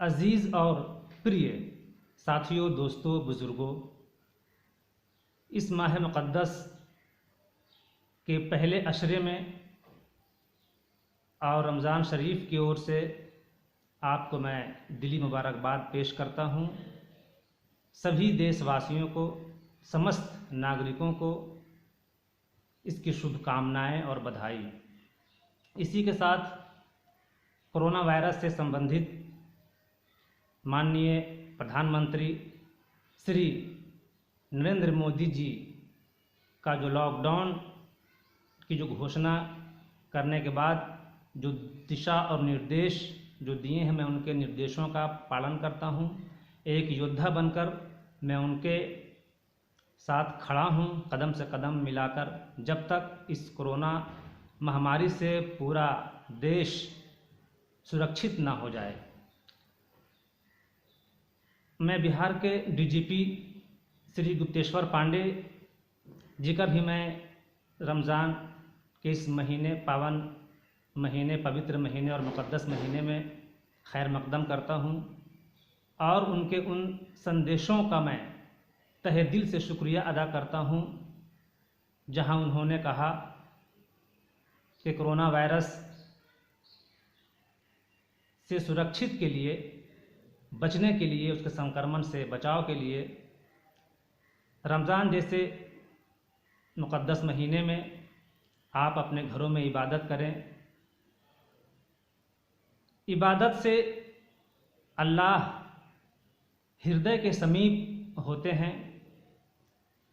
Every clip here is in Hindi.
अजीज़ और प्रिय साथियों, दोस्तों, बुज़ुर्गों, इस माह मुक़द्दस के पहले अशरे में और रमज़ान शरीफ की ओर से आपको मैं दिली मुबारकबाद पेश करता हूँ। सभी देशवासियों को, समस्त नागरिकों को इसकी शुभकामनाएं और बधाई। इसी के साथ कोरोना वायरस से संबंधित माननीय प्रधानमंत्री श्री नरेंद्र मोदी जी का जो लॉकडाउन की जो घोषणा करने के बाद जो दिशा और निर्देश जो दिए हैं, मैं उनके निर्देशों का पालन करता हूं। एक योद्धा बनकर मैं उनके साथ खड़ा हूं, कदम से कदम मिलाकर, जब तक इस कोरोना महामारी से पूरा देश सुरक्षित ना हो जाए। मैं बिहार के डीजीपी श्री गुप्तेश्वर पांडे जी का भी मैं रमज़ान के इस महीने, पावन महीने, पवित्र महीने और मुक़द्दस महीने में खैर मक़दम करता हूं और उनके उन संदेशों का मैं तहे दिल से शुक्रिया अदा करता हूं, जहां उन्होंने कहा कि कोरोना वायरस से सुरक्षित के लिए, बचने के लिए, उसके संक्रमण से बचाव के लिए रमज़ान जैसे मुक़द्दस महीने में आप अपने घरों में इबादत करें। इबादत से अल्लाह हृदय के समीप होते हैं,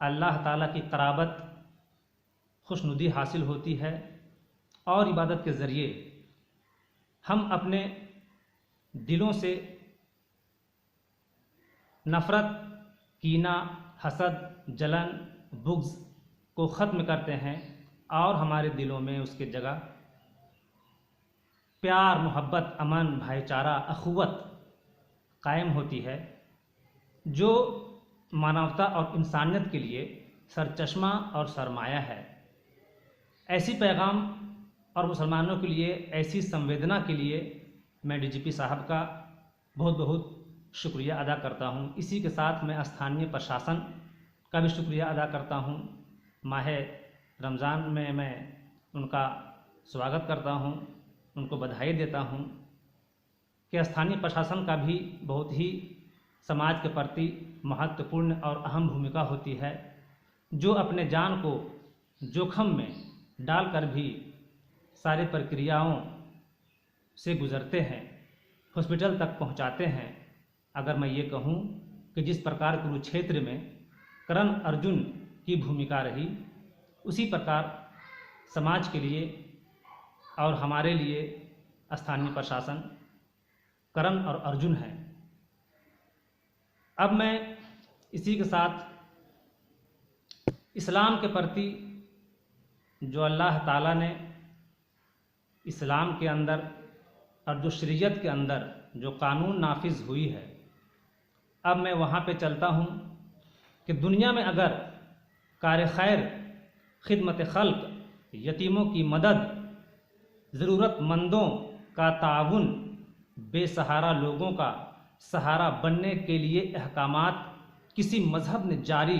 अल्लाह ताला की क़राबत, खुशनुदी हासिल होती है और इबादत के ज़रिए हम अपने दिलों से नफ़रत, कीना, हसद, जलन, बुग़्ज़ को ख़त्म करते हैं और हमारे दिलों में उसके जगह प्यार, मोहब्बत, अमन, भाईचारा, अख़ुवत कायम होती है, जो मानवता और इंसानियत के लिए सरचश्मा और सरमाया है। ऐसी पैगाम और मुसलमानों के लिए ऐसी संवेदना के लिए मैं डीजीपी साहब का बहुत बहुत शुक्रिया अदा करता हूँ। इसी के साथ मैं स्थानीय प्रशासन का भी शुक्रिया अदा करता हूँ। माह रमज़ान में मैं उनका स्वागत करता हूँ, उनको बधाई देता हूँ कि स्थानीय प्रशासन का भी बहुत ही समाज के प्रति महत्वपूर्ण और अहम भूमिका होती है, जो अपने जान को जोखम में डालकर भी सारी प्रक्रियाओं से गुज़रते हैं, हॉस्पिटल तक पहुंचाते हैं। अगर मैं ये कहूं कि जिस प्रकार कुरुक्षेत्र में कर्ण अर्जुन की भूमिका रही, उसी प्रकार समाज के लिए और हमारे लिए स्थानीय प्रशासन कर्ण और अर्जुन है। अब मैं इसी के साथ इस्लाम के प्रति जो अल्लाह ताला ने इस्लाम के अंदर और जो शरीयत के अंदर जो कानून नाफिज हुई है, अब मैं वहाँ पे चलता हूँ कि दुनिया में अगर कार खैर, खिदमत खल्क, यतीमों की मदद, ज़रूरतमंदों का ताउन, बेसहारा लोगों का सहारा बनने के लिए अहकामात किसी मज़हब ने जारी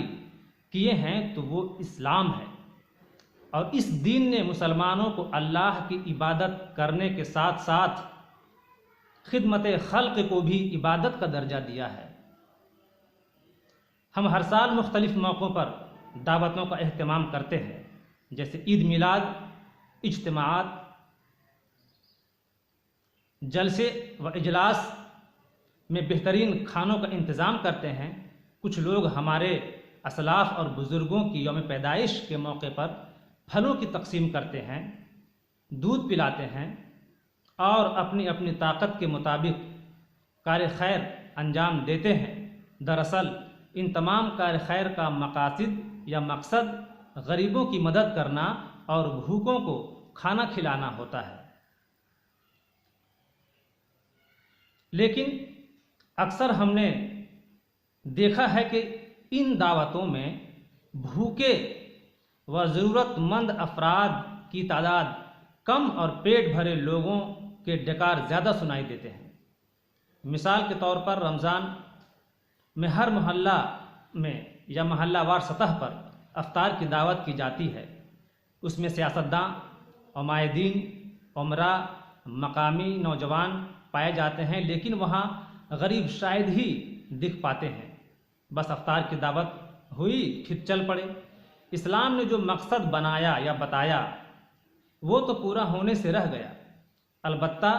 किए हैं तो वो इस्लाम है। और इस दीन ने मुसलमानों को अल्लाह की इबादत करने के साथ साथ खिदमत खल्क को भी इबादत का दर्जा दिया है। हम हर साल मुख्तलिफ मौक़ों पर दावतों का एहतमाम करते हैं, जैसे ईद मिलाद, इज्तिमाआत, जलसे व इजलास में बेहतरीन खानों का इंतज़ाम करते हैं। कुछ लोग हमारे असलाफ़ और बुज़ुर्गों की यौम पैदाइश के मौके पर फलों की तकसीम करते हैं, दूध पिलाते हैं और अपनी अपनी ताकत के मुताबिक कार खैर अंजाम देते हैं। दरअसल इन तमाम कार खैर का मकासद या मकसद गरीबों की मदद करना और भूखों को खाना खिलाना होता है। लेकिन अक्सर हमने देखा है कि इन दावतों में भूखे व ज़रूरतमंद अफराद की तादाद कम और पेट भरे लोगों के डकार ज़्यादा सुनाई देते हैं। मिसाल के तौर पर रमज़ान में हर मोहल्ला में या मोहल्लावार सतह पर अफ्तार की दावत की जाती है। उसमें सियासतदान, उमायदीन, उमरा, मकामी नौजवान पाए जाते हैं, लेकिन वहाँ गरीब शायद ही दिख पाते हैं। बस अफ्तार की दावत हुई, फिर चल पड़े। इस्लाम ने जो मकसद बनाया या बताया वो तो पूरा होने से रह गया। अलबत्ता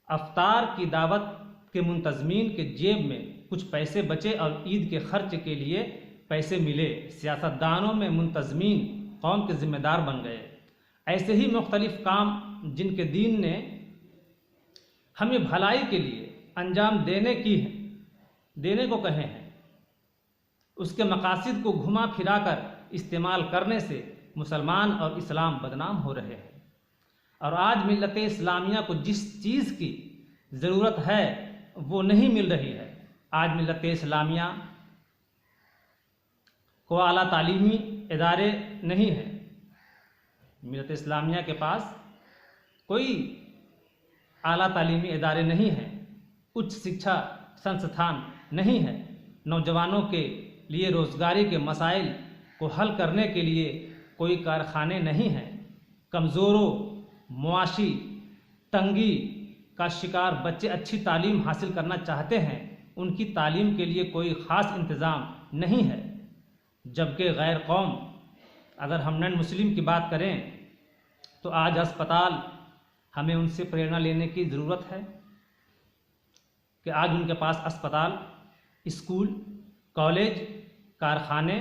अफ्तार की दावत के मुंतज़मीन के जेब में कुछ पैसे बचे और ईद के खर्च के लिए पैसे मिले। सियासतदानों में मुंतज़मीन कौम के ज़िम्मेदार बन गए। ऐसे ही मुख्तलिफ़ काम जिनके दीन ने हमें भलाई के लिए अंजाम देने को कहे हैं, उसके मकासिद को घुमा फिरा कर इस्तेमाल करने से मुसलमान और इस्लाम बदनाम हो रहे हैं। और आज मिल्लत इस्लामिया को जिस चीज़ की ज़रूरत है वो नहीं मिल रही है। आज मिल्लत इस्लामिया को आला तालीमी इदारे नहीं हैं। मिल्लत इस्लामिया के पास कोई आला तालीमी इदारे नहीं हैं, उच्च शिक्षा संस्थान नहीं है, नौजवानों के लिए रोज़गारी के मसाइल को हल करने के लिए कोई कारखाने नहीं हैं, कमज़ोरों, मुआशी तंगी का शिकार बच्चे अच्छी तालीम हासिल करना चाहते हैं, उनकी तालीम के लिए कोई ख़ास इंतज़ाम नहीं है। जबकि गैर कौम, अगर हम नॉन मुस्लिम की बात करें तो आज अस्पताल, हमें उनसे प्रेरणा लेने की ज़रूरत है कि आज उनके पास अस्पताल, स्कूल, कॉलेज, कारखाने,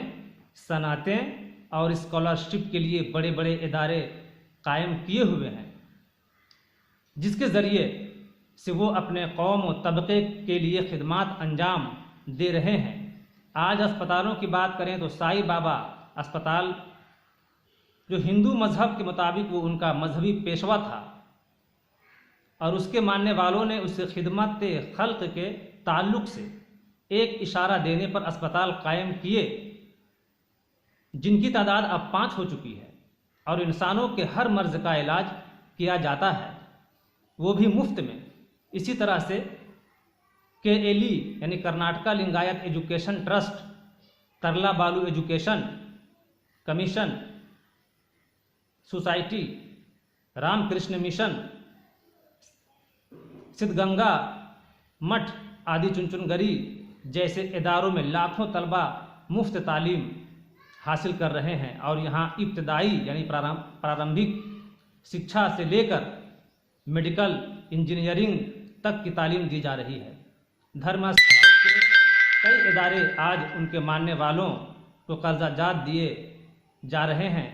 सनातें और स्कॉलरशिप के लिए बड़े बड़े इदारे कायम किए हुए हैं, जिसके ज़रिए से वो अपने कौम और तबके के लिए खिदमात अंजाम दे रहे हैं। आज अस्पतालों की बात करें तो साईं बाबा अस्पताल, जो हिंदू मज़हब के मुताबिक वो उनका मजहबी पेशवा था और उसके मानने वालों ने उसे खिदमत खल्क के ताल्लुक़ से एक इशारा देने पर अस्पताल कायम किए, जिनकी तादाद अब 5 हो चुकी है और इंसानों के हर मर्ज़ का इलाज किया जाता है, वो भी मुफ्त में। इसी तरह से KLE यानी Karnataka Lingayat education trust, Tarla Balu education commission society, Ramakrishna mission, Siddaganga math आदि चुनचुनगरी जैसे इदारों में लाखों तलबा मुफ्त तालीम हासिल कर रहे हैं और यहाँ इब्तदाई यानी प्रारंभिक शिक्षा से लेकर मेडिकल इंजीनियरिंग तक की तालीम दी जा रही है। धर्मस्थल के कई इदारे आज उनके मानने वालों को कर्जाजात दिए जा रहे हैं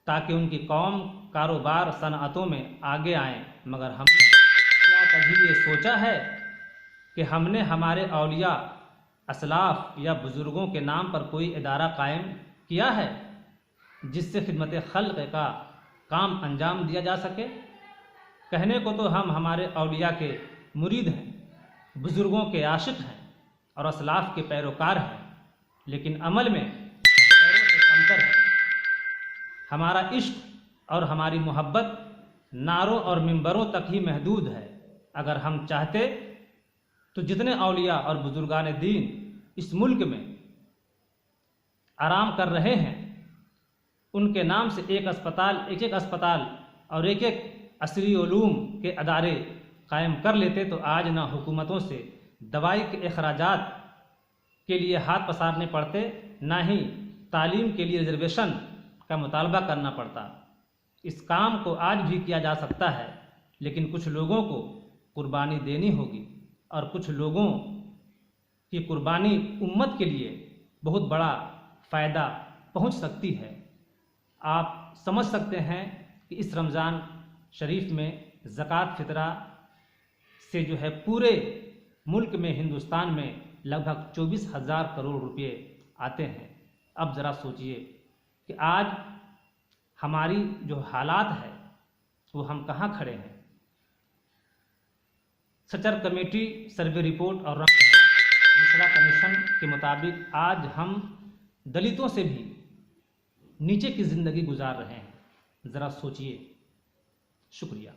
ताकि उनकी कौम कारोबार सनअतों में आगे आएं। मगर हमने क्या कभी ये सोचा है कि हमने हमारे औलिया, असलाफ या बुज़ुर्गों के नाम पर कोई इदारा कायम किया है जिससे खिदमत खल्क़ का काम अंजाम दिया जा सके? कहने को तो हम हमारे औलिया के मुरीद हैं, बुज़ुर्गों के आशिक़ हैं और असलाफ के पैरोकार हैं, लेकिन अमल में गैरों से कमतर है। हमारा इश्क और हमारी मोहब्बत नारों और मिंबरों तक ही महदूद है। अगर हम चाहते तो जितने औलिया और बुजुर्गान दीन इस मुल्क में आराम कर रहे हैं, उनके नाम से एक एक अस्पताल और एक असरी उलूम के अदारे कायम कर लेते तो आज ना हुकूमतों से दवाई के अखराजात के लिए हाथ पसारने पड़ते, ना ही तालीम के लिए रिजर्वेशन का मुतालबा करना पड़ता। इस काम को आज भी किया जा सकता है, लेकिन कुछ लोगों को कुर्बानी देनी होगी और कुछ लोगों की कुर्बानी उम्मत के लिए बहुत बड़ा फ़ायदा पहुंच सकती है। आप समझ सकते हैं कि इस रमज़ान शरीफ में ज़कात फ़ितरा से जो है पूरे मुल्क में, हिंदुस्तान में लगभग 24,000 करोड़ रुपए आते हैं। अब ज़रा सोचिए कि आज हमारी जो हालात है वो हम कहाँ खड़े हैं। सचर कमेटी सर्वे रिपोर्ट और मिश्रा कमीशन के मुताबिक आज हम दलितों से भी नीचे की ज़िंदगी गुजार रहे हैं। ज़रा सोचिए। शुक्रिया।